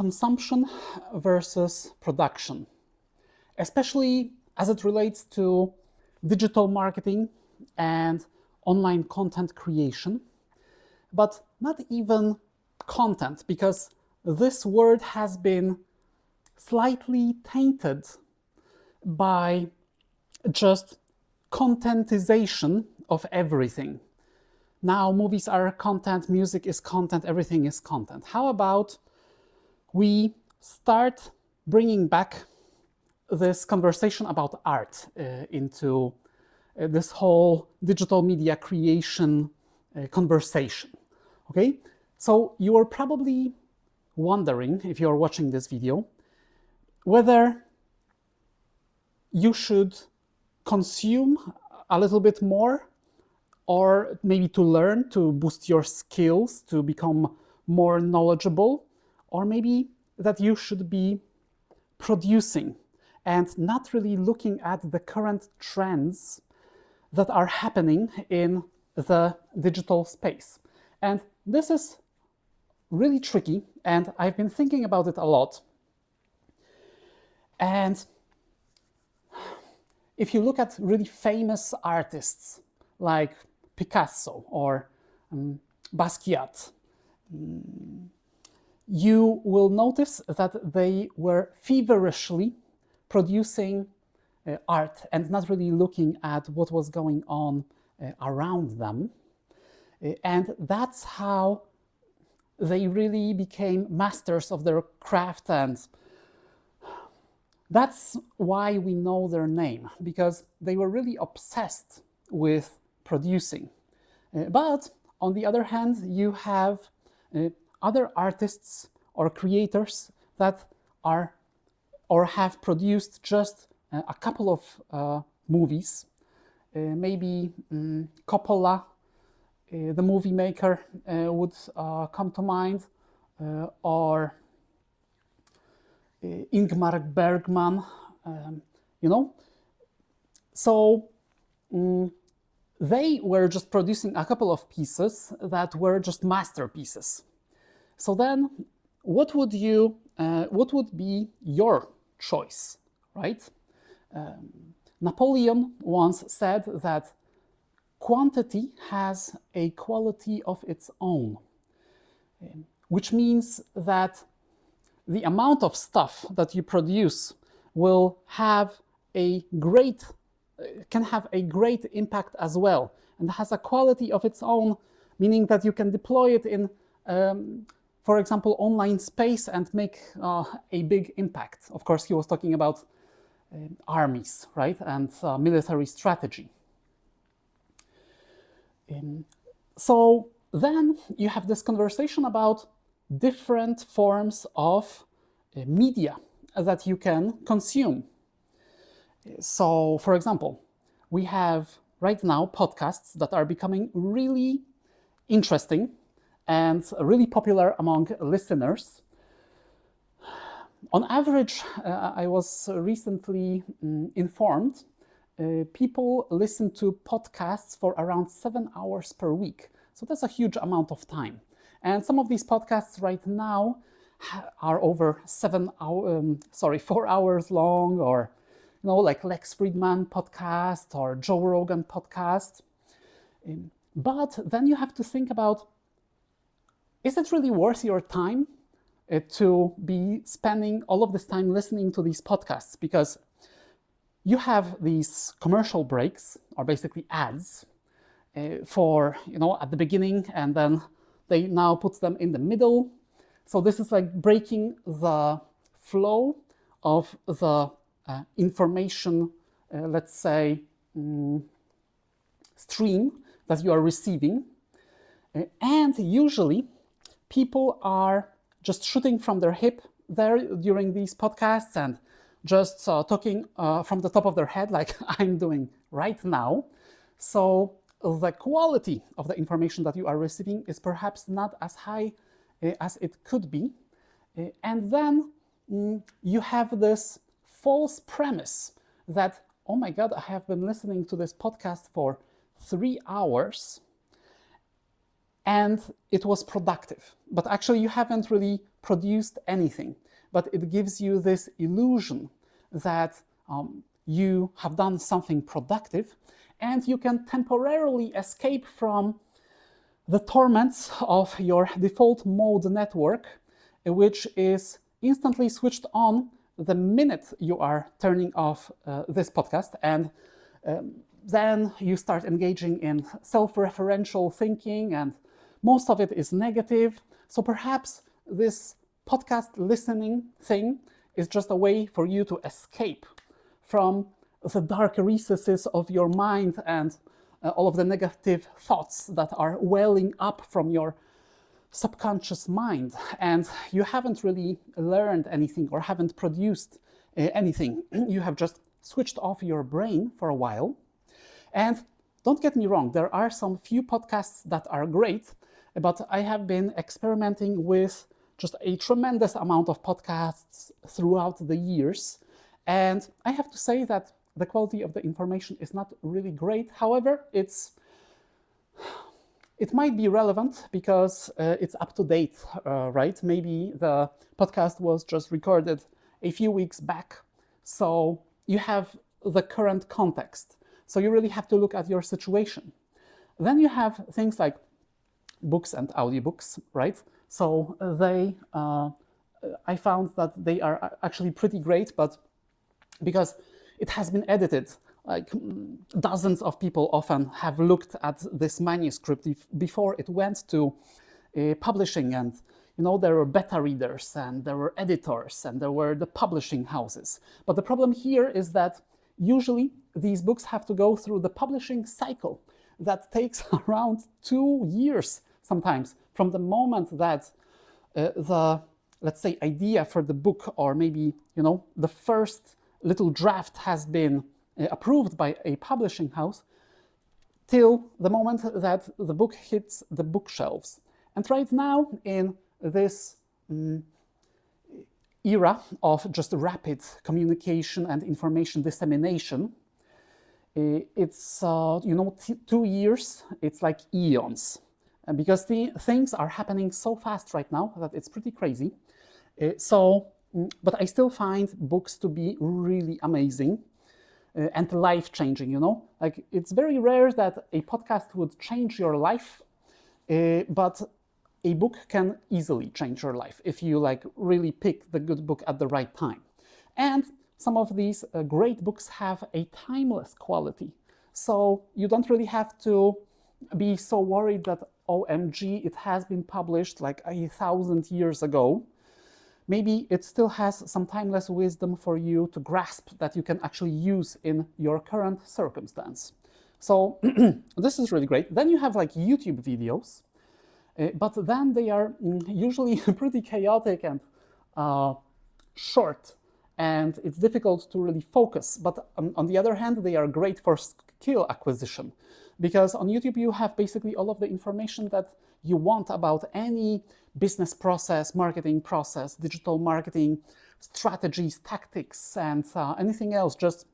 consumption versus production, especially as it relates to digital marketing and online content creation, but not even content, because this word has been slightly tainted by just contentization of everything. Now movies are content, music is content, everything is content. How about we start bringing back this conversation about art into this whole digital media creation conversation, okay? So you are probably wondering, if you're watching this video, whether you should consume a little bit more, or maybe to learn, to boost your skills, to become more knowledgeable, or maybe that you should be producing and not really looking at the current trends that are happening in the digital space. And this is really tricky, and I've been thinking about it a lot. And if you look at really famous artists like Picasso or Basquiat, you will notice that they were feverishly producing art and not really looking at what was going on around them. And that's how they really became masters of their craft, and that's why we know their name, because they were really obsessed with producing. But on the other hand, you have other artists or creators that are or have produced just a couple of movies. Maybe Coppola, the movie maker, would come to mind, or Ingmar Bergman, So they were just producing a couple of pieces that were just masterpieces. So then, what would be your choice, right? Napoleon once said that quantity has a quality of its own, which means that the amount of stuff that you produce will can have a great impact as well, and has a quality of its own, meaning that you can deploy it in, for example, online space and make a big impact. Of course, he was talking about armies, right, and military strategy. So then you have this conversation about different forms of media that you can consume. So, for example, we have right now podcasts that are becoming really interesting and really popular among listeners. On average, I was recently informed, people listen to podcasts for around 7 hours per week. So that's a huge amount of time. And some of these podcasts right now are over 4 hours long, or like Lex Friedman podcast or Joe Rogan podcast. But then you have to think about, is it really worth your time to be spending all of this time listening to these podcasts? Because you have these commercial breaks, or basically ads, for, at the beginning, and then they now put them in the middle. So this is like breaking the flow of the information, let's say, stream that you are receiving. And usually people are just shooting from their hip there during these podcasts and just talking from the top of their head, like I'm doing right now. So the quality of the information that you are receiving is perhaps not as high as it could be. And then you have this false premise that, oh my God, I have been listening to this podcast for 3 hours and it was productive. But actually you haven't really produced anything, but it gives you this illusion that you have done something productive, and you can temporarily escape from the torments of your default mode network, which is instantly switched on the minute you are turning off this podcast, and then you start engaging in self-referential thinking, and most of it is negative. So perhaps this podcast listening thing is just a way for you to escape from the dark recesses of your mind and all of the negative thoughts that are welling up from your subconscious mind, and you haven't really learned anything or haven't produced anything. You have just switched off your brain for a while. And don't get me wrong, there are some few podcasts that are great, but I have been experimenting with just a tremendous amount of podcasts throughout the years, and I have to say that the quality of the information is not really great. However, it might be relevant because it's up to date, right? Maybe the podcast was just recorded a few weeks back, so you have the current context. So you really have to look at your situation. Then you have things like books and audiobooks, right? So I found that they are actually pretty great, but because it has been edited, like dozens of people often have looked at this manuscript before it went to publishing, and there were beta readers and there were editors and there were the publishing houses. But the problem here is that usually these books have to go through the publishing cycle that takes around 2 years sometimes from the moment that the, let's say, idea for the book, or maybe the first little draft has been approved by a publishing house, till the moment that the book hits the bookshelves. And right now, in this era of just rapid communication and information dissemination, it's 2 years, it's like eons, because the things are happening so fast right now that it's pretty crazy. But I still find books to be really amazing and life-changing. Like, it's very rare that a podcast would change your life, but a book can easily change your life if you really pick the good book at the right time. And some of these great books have a timeless quality, so you don't really have to be so worried that OMG, it has been published like 1,000 years ago. Maybe it still has some timeless wisdom for you to grasp that you can actually use in your current circumstance. So this is really great. Then you have YouTube videos, but then they are usually pretty chaotic and short, and it's difficult to really focus. But on the other hand, they are great for skill acquisition, because on YouTube you have basically all of the information that you want about any business process, marketing process, digital marketing strategies, tactics, and anything else. Just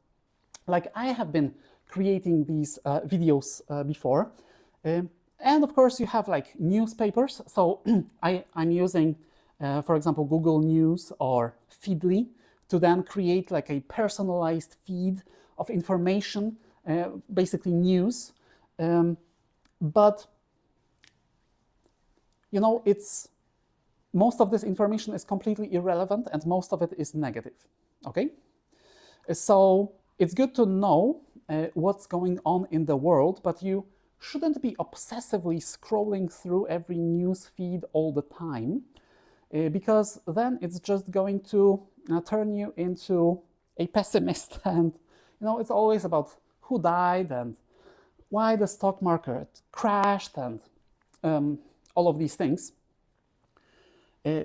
like I have been creating these videos before. And of course you have newspapers. So I'm using, for example, Google News or Feedly to then create a personalized feed of information, basically news. But it's most of this information is completely irrelevant, and most of it is negative. Okay, so it's good to know what's going on in the world, but you shouldn't be obsessively scrolling through every news feed all the time, because then it's just going to turn you into a pessimist. And it's always about who died and why the stock market crashed and all of these things.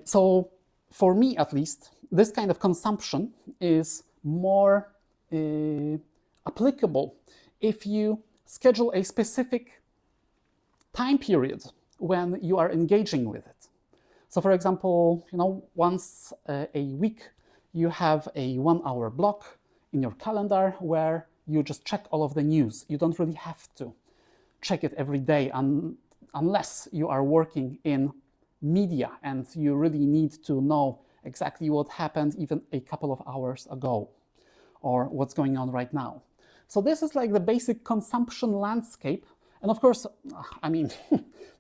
So for me, at least, this kind of consumption is more applicable if you schedule a specific time period when you are engaging with it. So for example, once a week you have a 1-hour block in your calendar where you just check all of the news. You don't really have to check it every day unless you are working in media, and you really need to know exactly what happened even a couple of hours ago, or what's going on right now. So this is like the basic consumption landscape. And of course, I mean,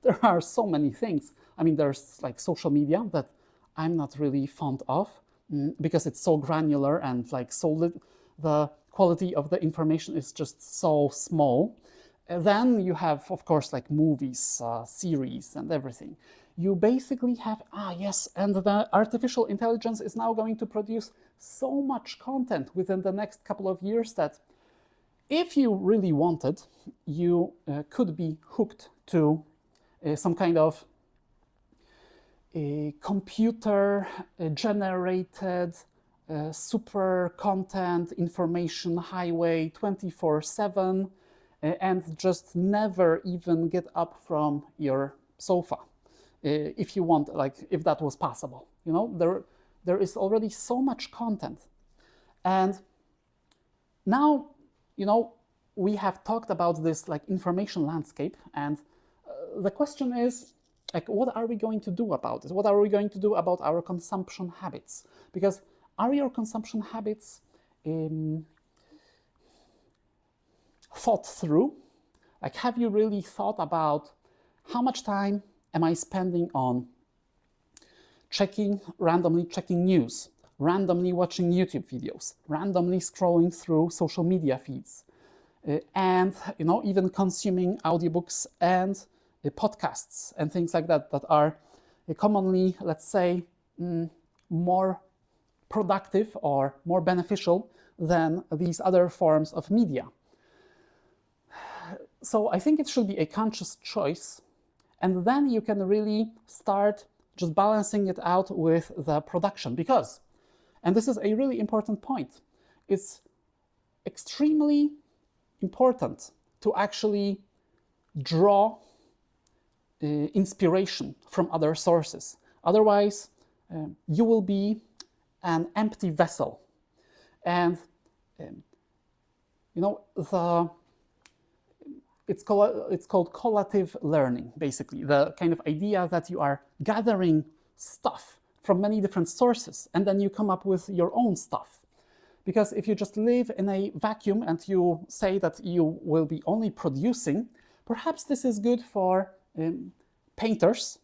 there are so many things. I mean, there's like social media that I'm not really fond of because it's so granular and like the quality of the information is just so small. Then you have, of course, like movies, series, and everything. You basically have, yes, and the artificial intelligence is now going to produce so much content within the next couple of years that if you really wanted, you could be hooked to some kind of a computer-generated super content information highway 24/7 and just never even get up from your sofa if you want, like if that was possible. You know, there is already so much content. And now, you know, we have talked about this like information landscape, and the question is, like, what are we going to do about it? What are we going to do about our consumption habits? Because are your consumption habits thought through? Like, have you really thought about how much time am I spending on randomly checking news, randomly watching YouTube videos, randomly scrolling through social media feeds, and, you know, even consuming audiobooks and podcasts and things like that that are commonly, let's say, more productive or more beneficial than these other forms of media. So I think it should be a conscious choice, and then you can really start just balancing it out with the production, because, and this is a really important point, it's extremely important to actually draw inspiration from other sources. Otherwise, you will be an empty vessel. And, you know, it's called collative learning, basically. The kind of idea that you are gathering stuff from many different sources, and then you come up with your own stuff. Because if you just live in a vacuum and you say that you will be only producing, perhaps this is good for painters.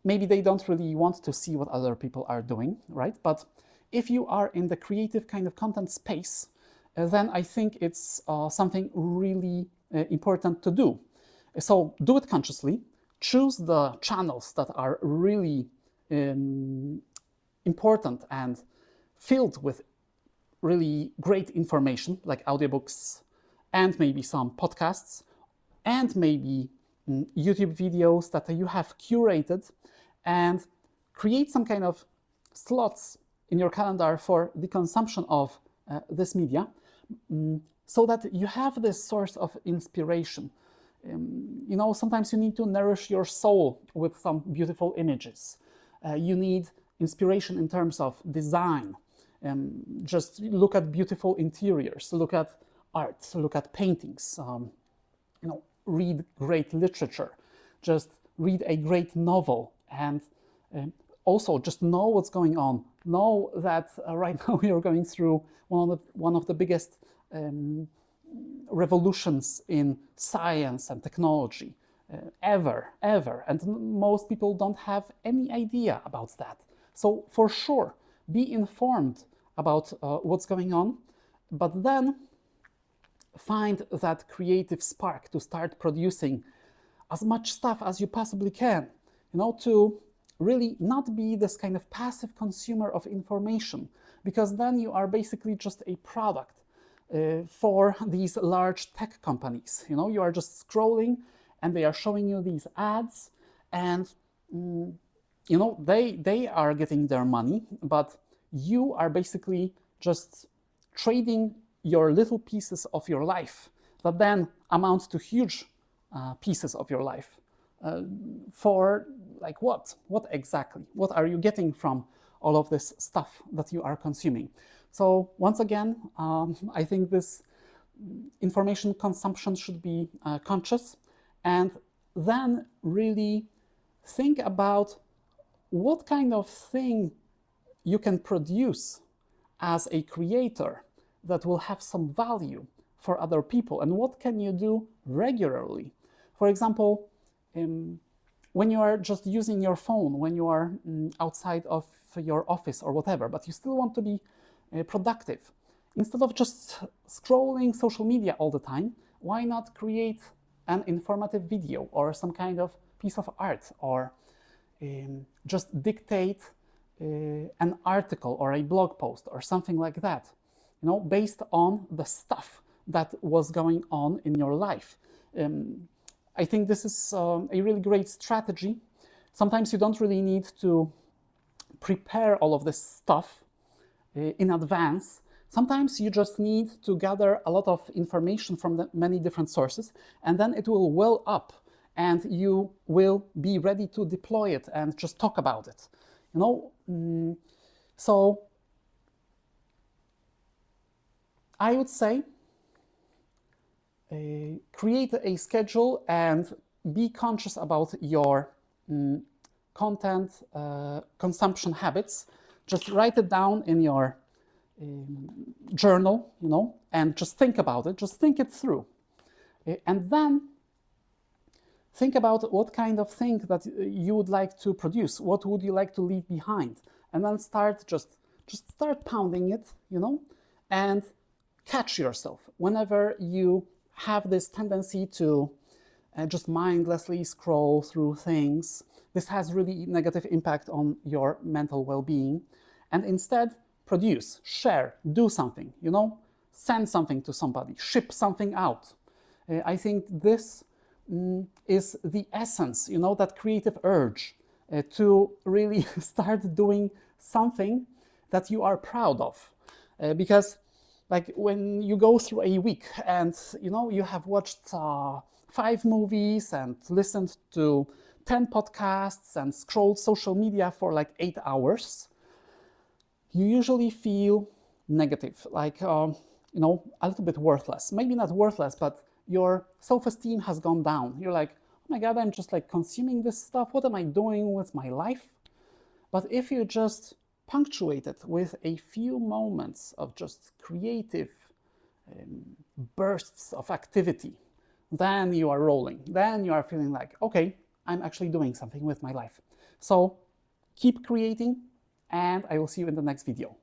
Maybe they don't really want to see what other people are doing, right? But if you are in the creative kind of content space, then I think it's something really important to do. So do it consciously. Choose the channels that are really important and filled with really great information, like audiobooks and maybe some podcasts and maybe YouTube videos that you have curated, and create some kind of slots in your calendar for the consumption of this media, so that you have this source of inspiration. You know, sometimes you need to nourish your soul with some beautiful images. You need inspiration in terms of design. Just look at beautiful interiors, look at art, look at paintings, you know, read great literature, just read a great novel, and also just know what's going on. Know that right now we are going through one of the biggest revolutions in science and technology ever, and most people don't have any idea about that. So for sure, be informed about what's going on, but then find that creative spark to start producing as much stuff as you possibly can, you know, to really not be this kind of passive consumer of information, because then you are basically just a product for these large tech companies. You know, you are just scrolling and they are showing you these ads, and you know, they are getting their money, but you are basically just trading your little pieces of your life that then amount to huge pieces of your life for like what? What exactly? What are you getting from all of this stuff that you are consuming? So once again, I think this information consumption should be conscious, and then really think about what kind of thing you can produce as a creator that will have some value for other people, and what can you do regularly. For example, when you are just using your phone, when you are outside of your office or whatever, but you still want to be productive, instead of just scrolling social media all the time, why not create an informative video or some kind of piece of art, or just dictate an article or a blog post or something like that, based on the stuff that was going on in your life. I think this is a really great strategy. Sometimes you don't really need to prepare all of this stuff in advance. Sometimes you just need to gather a lot of information from the many different sources, and then it will well up and you will be ready to deploy it and just talk about it. So I would say create a schedule and be conscious about your content consumption habits. Just write it down in your journal, and just think about it, just think it through. And then think about what kind of thing that you would like to produce, what would you like to leave behind, and then just start pounding it, and catch yourself whenever you have this tendency to just mindlessly scroll through things. This has really negative impact on your mental well-being. And instead, produce, share, do something, send something to somebody, ship something out. I think this is the essence, that creative urge to really start doing something that you are proud of. Because like when you go through a week and you have watched 5 movies and listened to 10 podcasts and scrolled social media for like 8 hours, you usually feel negative, like a little bit worthless. Maybe not worthless, but your self-esteem has gone down. You're like, oh my God, I'm just like consuming this stuff. What am I doing with my life? But if you just punctuate it with a few moments of just creative bursts of activity, then you are rolling. Then you are feeling like, okay, I'm actually doing something with my life. So keep creating, and I will see you in the next video.